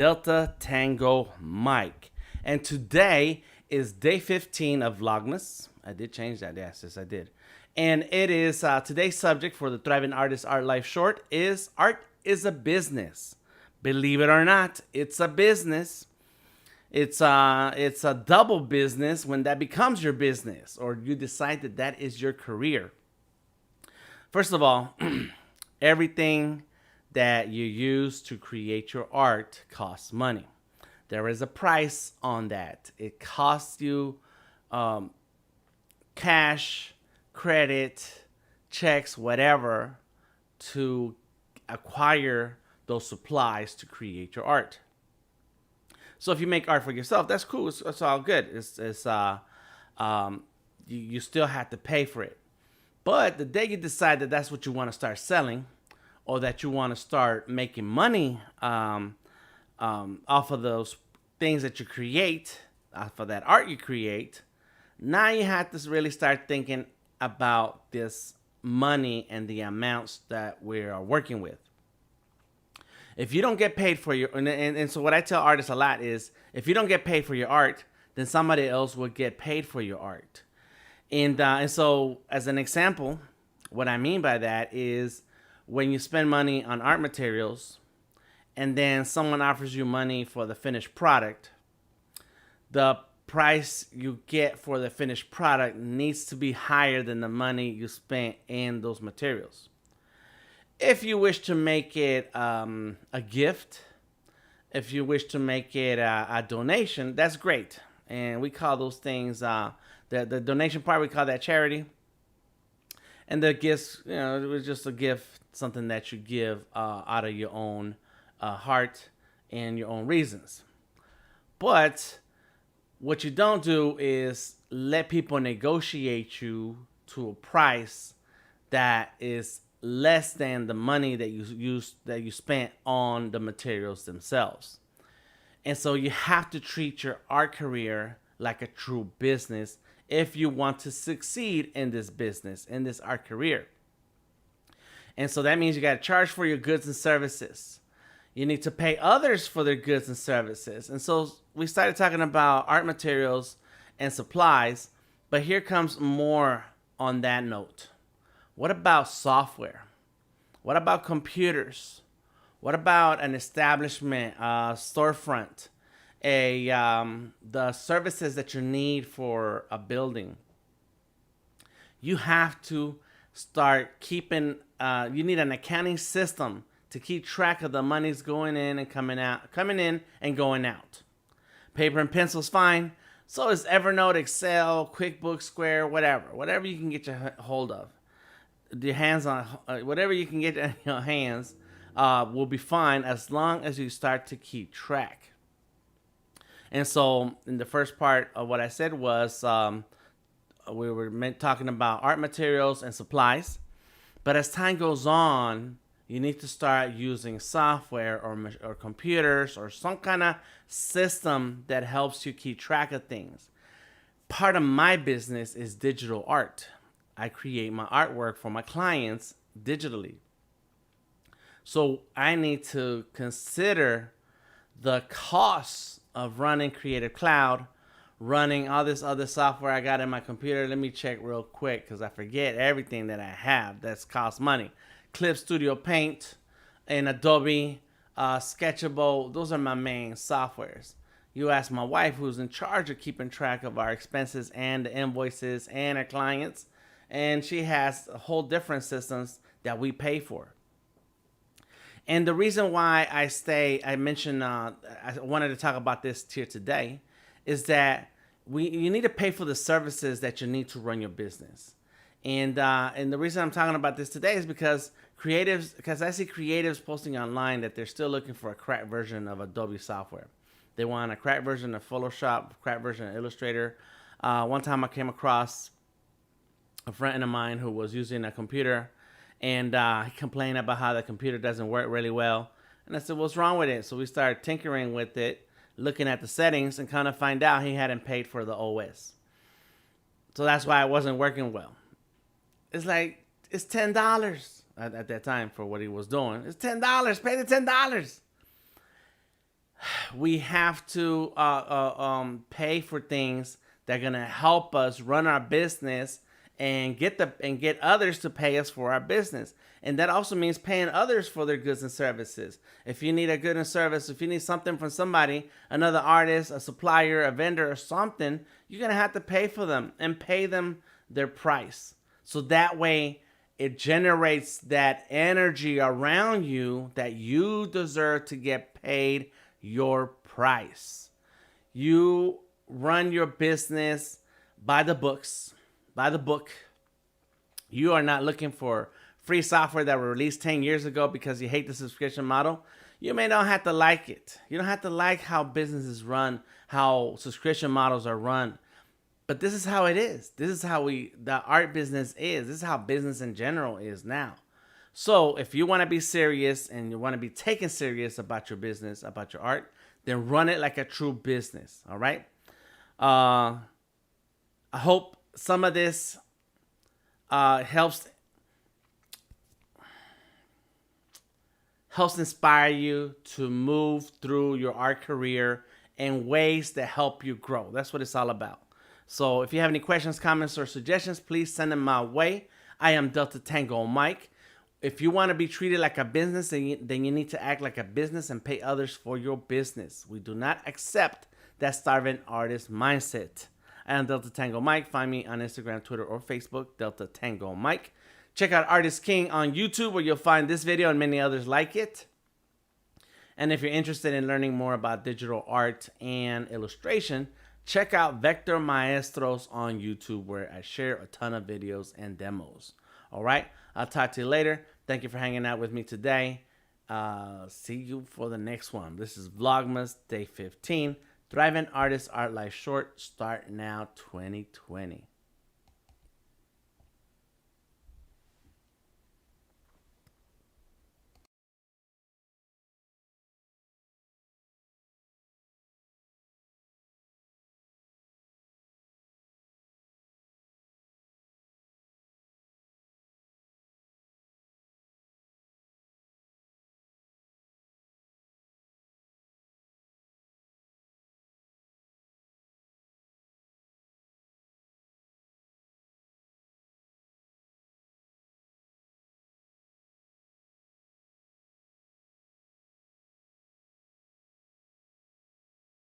Delta Tango Mike. And today is day 15 of Vlogmas. I did change that, yes, I did. And it is today's subject for the Thriving Artist Art Life Short is art is a business. Believe it or not, it's a business. It's a double business when that becomes your business or you decide that that is your career. First of all, everything that you use to create your art costs money. There is a price on that. It costs you cash, credit, checks, whatever, to acquire those supplies to create your art. So if you make art for yourself, that's cool. It's all good. You still have to pay for it. But the day you decide that that's what you want to start selling, or that you want to start making money off of those things that you create, off of that art you create, now you have to really start thinking about this money and the amounts that we are working with. If you don't get paid for your, and so what I tell artists a lot is, if you don't get paid for your art, then somebody else will get paid for your art. And so as an example, what I mean by that is when you spend money on art materials and then someone offers you money for the finished product, the price you get for the finished product needs to be higher than the money you spent in those materials. If you wish to make it a gift, if you wish to make it a donation, that's great. And we call those things, the donation part, we call that charity. And the gifts, it was just a gift, something that you give out of your own heart and your own reasons. But what you don't do is let people negotiate you to a price that is less than the money that you spent on the materials themselves. And so you have to treat your art career like a true business if you want to succeed in this business, in this art career. And so that means you got to charge for your goods and services. You need to pay others for their goods and services. And so we started talking about art materials and supplies, but here comes more on that note. What about software? What about computers? What about an establishment, storefront, the services that you need for a building? You have to start keeping. You need an accounting system to keep track of the monies going in and coming in and going out. Paper and pencil's fine. So is Evernote, Excel, Quickbooks, Square, whatever you can get your hold of. Your hands on whatever you can get in your hands will be fine as long as you start to keep track. And so in the first part of what I said was we were talking about art materials and supplies. But as time goes on, you need to start using software or computers or some kind of system that helps you keep track of things. Part of my business is digital art. I create my artwork for my clients digitally. So I need to consider the costs of running Creative Cloud, running all this other software I got in my computer. Let me check real quick because I forget everything that I have that's cost money. Clip Studio Paint and Adobe Sketchable. Those are my main softwares. You ask my wife, who's in charge of keeping track of our expenses and the invoices and our clients, and she has a whole different systems that we pay for. And the reason why I mentioned, I wanted to talk about this here today, is that you need to pay for the services that you need to run your business. And the reason I'm talking about this today is because I see creatives posting online that they're still looking for a cracked version of Adobe software. They want a cracked version of Photoshop, cracked version of Illustrator. One time I came across a friend of mine who was using a computer, and he complained about how the computer doesn't work really well. And I said, what's wrong with it? So we started tinkering with it, looking at the settings, and kind of find out he hadn't paid for the OS. So that's why it wasn't working well. It's like, it's $10 at that time for what he was doing. It's $10. Pay the $10. we have to pay for things that are gonna help us run our business and get others to pay us for our business. And that also means paying others for their goods and services. If you need a good and service, if you need something from somebody, another artist, a supplier, a vendor, or something, you're gonna have to pay for them and pay them their price. So that way it generates that energy around you that you deserve to get paid your price. You run your business by the books, by the book. You are not looking for free software that was released 10 years ago because you hate the subscription model. You may not have to like it. You don't have to like how businesses run, how subscription models are run. But this is how it is. This is how the art business is. This is how business in general is now. So if you want to be serious and you want to be taken serious about your business, about your art, then run it like a true business. All right. I hope some of this helps inspire you to move through your art career in ways that help you grow. That's what it's all about. So if you have any questions, comments, or suggestions, please send them my way. I am Delta Tango Mike. If you want to be treated like a business, then you need to act like a business and pay others for your business. We do not accept that starving artist mindset. I am Delta Tango Mike. Find me on Instagram, Twitter, or Facebook, Delta Tango Mike. Check out Artist King on YouTube, where you'll find this video and many others like it. And if you're interested in learning more about digital art and illustration, check out Vector Maestros on YouTube, where I share a ton of videos and demos. All right, I'll talk to you later. Thank you for hanging out with me today. See you for the next one. This is Vlogmas Day 15. Thriving Artist Art Life Short. Start now 2020.